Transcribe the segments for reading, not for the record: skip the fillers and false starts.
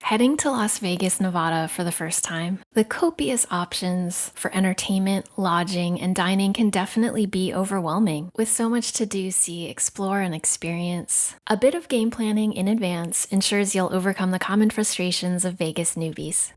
Heading to Las Vegas, Nevada for the first time, the copious options for entertainment, lodging, and dining can definitely be overwhelming. With so much to do, see, explore, and experience, a bit of game planning in advance ensures you'll overcome the common frustrations of Vegas newbies.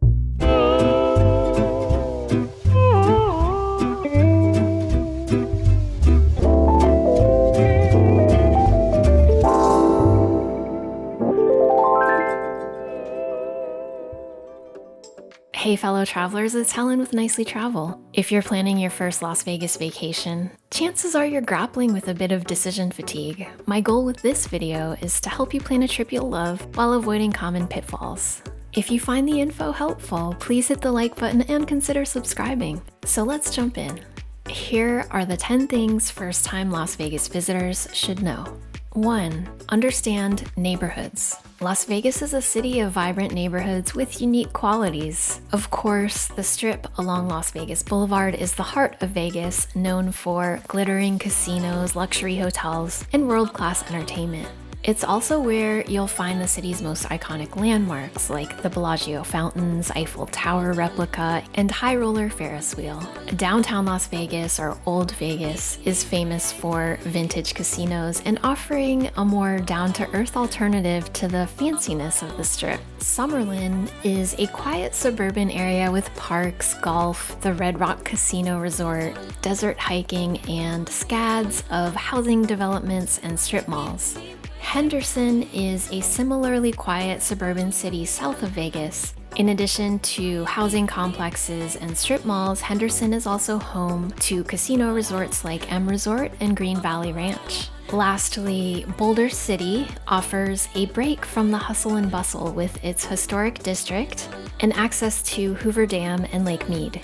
Hey fellow travelers, it's Helen with Nicely Travel. If you're planning your first Las Vegas vacation, chances are you're grappling with a bit of decision fatigue. My goal with this video is to help you plan a trip you'll love while avoiding common pitfalls. If you find the info helpful, please hit the like button and consider subscribing. So let's jump in. Here are the 10 things first-time Las Vegas visitors should know. 1. Understand neighborhoods. Las Vegas is a city of vibrant neighborhoods with unique qualities. Of course, the strip along Las Vegas Boulevard is the heart of Vegas, known for glittering casinos, luxury hotels, and world-class entertainment. It's also where you'll find the city's most iconic landmarks like the Bellagio fountains, Eiffel Tower replica, and High Roller Ferris wheel. Downtown Las Vegas, or Old Vegas, is famous for vintage casinos and offering a more down-to-earth alternative to the fanciness of the strip. Summerlin is a quiet suburban area with parks, golf, the Red Rock Casino Resort, desert hiking, and scads of housing developments and strip malls. Henderson is a similarly quiet suburban city south of Vegas. In addition to housing complexes and strip malls, Henderson is also home to casino resorts like M Resort and Green Valley Ranch. Lastly, Boulder City offers a break from the hustle and bustle with its historic district and access to Hoover Dam and Lake Mead.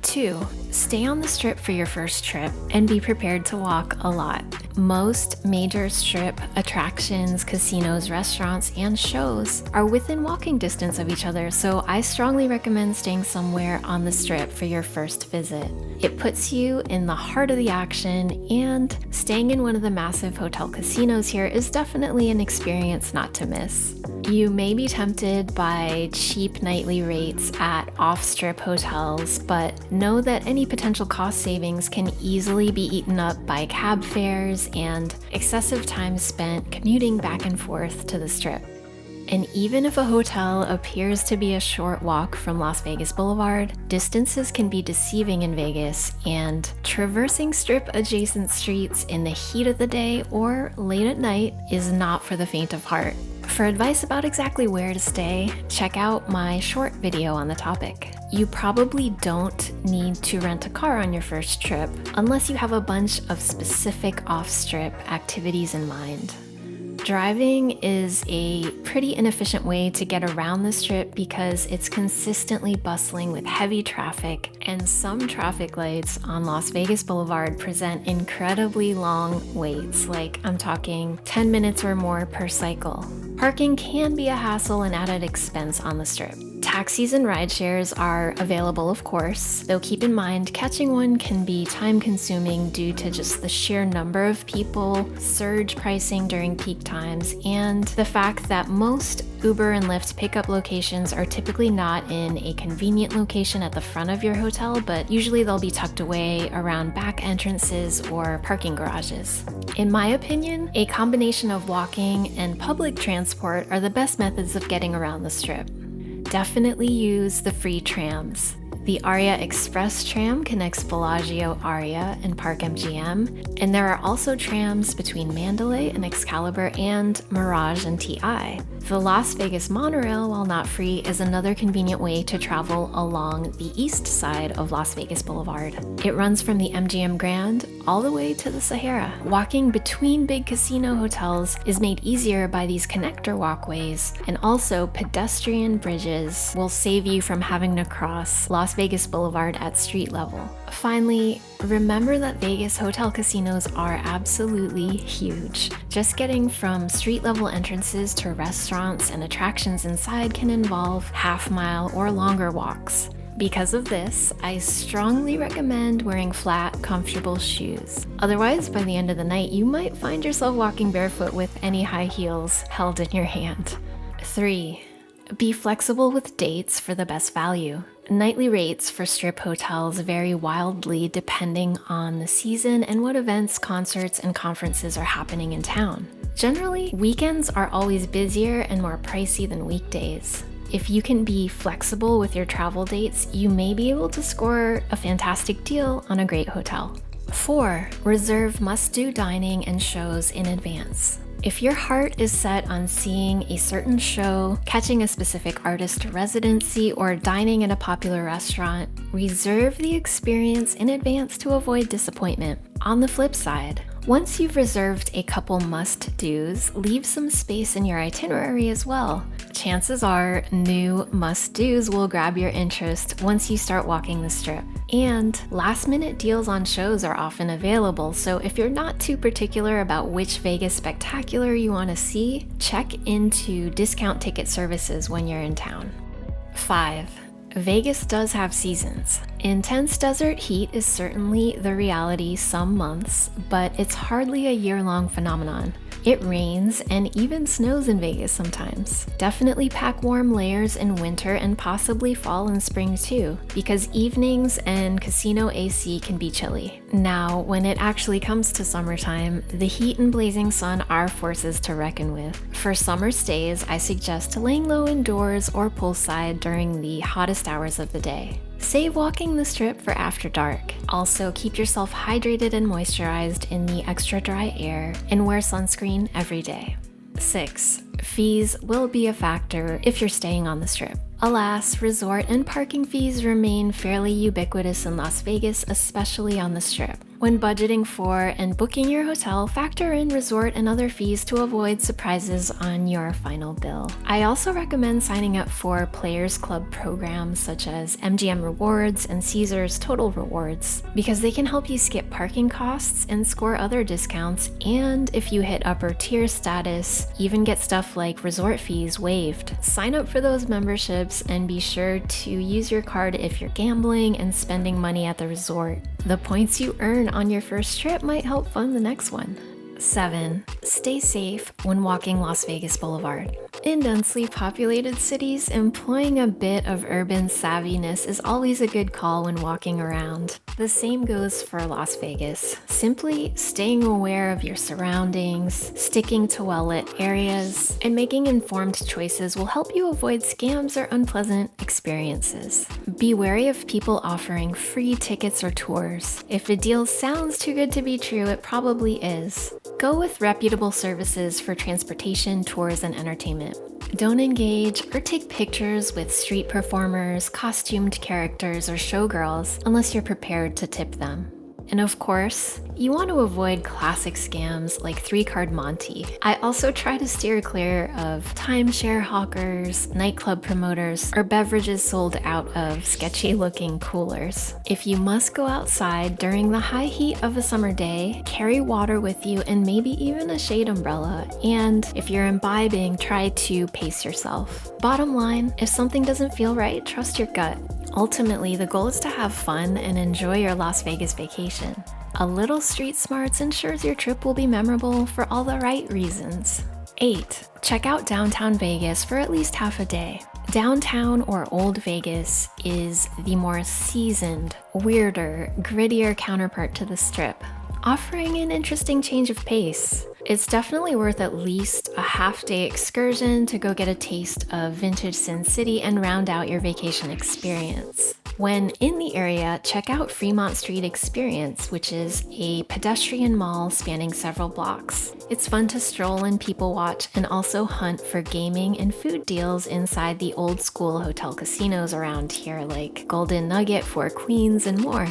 2. Stay on the strip for your first trip and be prepared to walk a lot. Most major strip attractions, casinos, restaurants, and shows are within walking distance of each other, so I strongly recommend staying somewhere on the strip for your first visit. It puts you in the heart of the action, and staying in one of the massive hotel casinos here is definitely an experience not to miss. You may be tempted by cheap nightly rates at off-strip hotels, but know that any potential cost savings can easily be eaten up by cab fares and excessive time spent commuting back and forth to the strip. And even if a hotel appears to be a short walk from Las Vegas Boulevard, distances can be deceiving in Vegas, and traversing strip-adjacent streets in the heat of the day or late at night is not for the faint of heart. For advice about exactly where to stay, check out my short video on the topic. You probably don't need to rent a car on your first trip unless you have a bunch of specific off-strip activities in mind. Driving is a pretty inefficient way to get around the strip because it's consistently bustling with heavy traffic, and some traffic lights on Las Vegas Boulevard present incredibly long waits, like I'm talking 10 minutes or more per cycle. Parking can be a hassle and added expense on the strip. Taxis and rideshares are available, of course, though keep in mind catching one can be time-consuming due to just the sheer number of people, surge pricing during peak times, and the fact that most Uber and Lyft pickup locations are typically not in a convenient location at the front of your hotel, but usually they'll be tucked away around back entrances or parking garages. In my opinion, a combination of walking and public transport are the best methods of getting around the strip. Definitely use the free trams. The Aria Express tram connects Bellagio, Aria, and Park MGM, and there are also trams between Mandalay and Excalibur and Mirage and TI. The Las Vegas monorail, while not free, is another convenient way to travel along the east side of Las Vegas Boulevard. It runs from the MGM Grand all the way to the Sahara. Walking between big casino hotels is made easier by these connector walkways, and also pedestrian bridges will save you from having to cross Las Vegas Boulevard at street level. Finally, remember that Vegas hotel casinos are absolutely huge. Just getting from street level entrances to restaurants and attractions inside can involve half-mile or longer walks. Because of this, I strongly recommend wearing flat, comfortable shoes. Otherwise, by the end of the night, you might find yourself walking barefoot with any high heels held in your hand. 3. Be flexible with dates for the best value. Nightly rates for Strip hotels vary wildly depending on the season and what events, concerts, and conferences are happening in town. Generally, weekends are always busier and more pricey than weekdays. If you can be flexible with your travel dates, you may be able to score a fantastic deal on a great hotel. 4. Reserve must-do dining and shows in advance. If your heart is set on seeing a certain show, catching a specific artist residency, or dining at a popular restaurant, reserve the experience in advance to avoid disappointment. On the flip side, once you've reserved a couple must-dos, leave some space in your itinerary as well. Chances are new must-dos will grab your interest once you start walking the Strip. And last-minute deals on shows are often available, so if you're not too particular about which Vegas spectacular you want to see, check into discount ticket services when you're in town. 5. Vegas does have seasons. Intense desert heat is certainly the reality some months, but it's hardly a year-long phenomenon. It rains and even snows in Vegas sometimes. Definitely pack warm layers in winter and possibly fall and spring too, because evenings and casino AC can be chilly. Now, when it actually comes to summertime, the heat and blazing sun are forces to reckon with. For summer stays, I suggest laying low indoors or poolside during the hottest hours of the day. Save walking the Strip for after dark. Also, keep yourself hydrated and moisturized in the extra dry air and wear sunscreen every day. 6. Fees will be a factor if you're staying on the Strip. Alas, resort and parking fees remain fairly ubiquitous in Las Vegas, especially on the Strip. When budgeting for and booking your hotel, factor in resort and other fees to avoid surprises on your final bill. I also recommend signing up for Players Club programs such as MGM Rewards and Caesars Total Rewards, because they can help you skip parking costs and score other discounts, and if you hit upper tier status, even get stuff like resort fees waived. Sign up for those memberships and be sure to use your card if you're gambling and spending money at the resort. The points you earn on your first trip might help fund the next one. 7. Stay safe when walking Las Vegas Boulevard. In densely populated cities, employing a bit of urban savviness is always a good call when walking around. The same goes for Las Vegas. Simply staying aware of your surroundings, sticking to well-lit areas, and making informed choices will help you avoid scams or unpleasant experiences. Be wary of people offering free tickets or tours. If a deal sounds too good to be true, it probably is. Go with reputable services for transportation, tours, and entertainment. Don't engage or take pictures with street performers, costumed characters, or showgirls unless you're prepared to tip them. And of course, you want to avoid classic scams like 3-card Monty. I also try to steer clear of timeshare hawkers, nightclub promoters, or beverages sold out of sketchy-looking coolers. If you must go outside during the high heat of a summer day, carry water with you and maybe even a shade umbrella. And if you're imbibing, try to pace yourself. Bottom line, if something doesn't feel right, trust your gut. Ultimately, the goal is to have fun and enjoy your Las Vegas vacation. A little street smarts ensures your trip will be memorable for all the right reasons. 8. Check out downtown Vegas for at least half a day. Downtown or Old Vegas is the more seasoned, weirder, grittier counterpart to the Strip, offering an interesting change of pace. It's definitely worth at least a half-day excursion to go get a taste of vintage Sin City and round out your vacation experience. When in the area, check out Fremont Street Experience, which is a pedestrian mall spanning several blocks. It's fun to stroll and people watch and also hunt for gaming and food deals inside the old school hotel casinos around here like Golden Nugget, Four Queens, and more.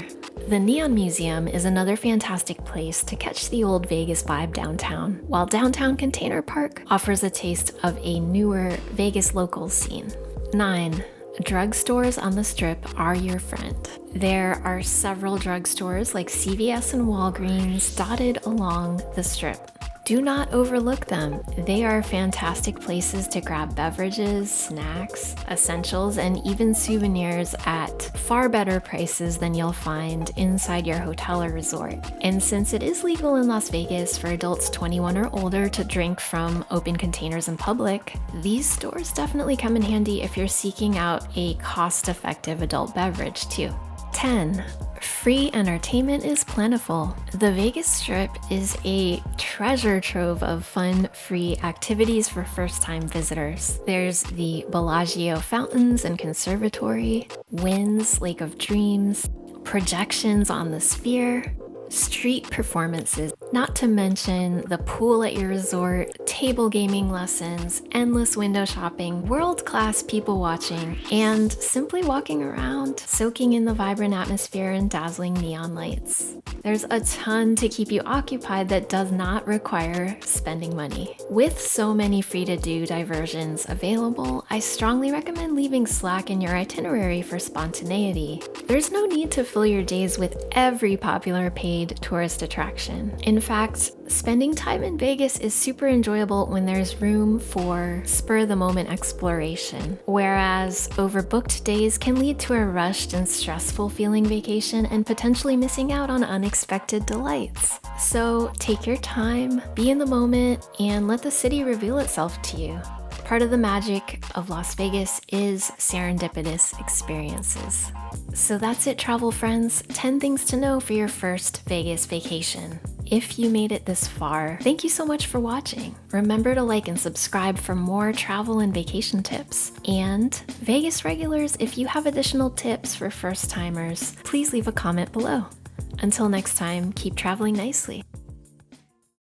The Neon Museum is another fantastic place to catch the old Vegas vibe downtown, while Downtown Container Park offers a taste of a newer Vegas locals scene. 9. Drugstores on the Strip are your friend. There are several drugstores like CVS and Walgreens dotted along the Strip. Do not overlook them. They are fantastic places to grab beverages, snacks, essentials, and even souvenirs at far better prices than you'll find inside your hotel or resort. And since it is legal in Las Vegas for adults 21 or older to drink from open containers in public, these stores definitely come in handy if you're seeking out a cost-effective adult beverage too. 10. Free entertainment is plentiful. The Vegas Strip is a treasure trove of fun, free activities for first-time visitors. There's the Bellagio Fountains and Conservatory, Wynn's Lake of Dreams, projections on the Sphere, street performances, not to mention the pool at your resort, table gaming lessons, endless window shopping, world-class people watching, and simply walking around, soaking in the vibrant atmosphere and dazzling neon lights. There's a ton to keep you occupied that does not require spending money. With so many free-to-do diversions available, I strongly recommend leaving slack in your itinerary for spontaneity. There's no need to fill your days with every popular paid tourist attraction. In fact, spending time in Vegas is super enjoyable when there's room for spur-of-the-moment exploration, whereas overbooked days can lead to a rushed and stressful feeling vacation and potentially missing out on unexpected delights. So take your time, be in the moment, and let the city reveal itself to you. Part of the magic of Las Vegas is serendipitous experiences. So that's it, travel friends. 10 things to know for your first Vegas vacation. If you made it this far, thank you so much for watching. Remember to like and subscribe for more travel and vacation tips. And Vegas regulars, if you have additional tips for first timers, please leave a comment below. Until next time, keep traveling nicely.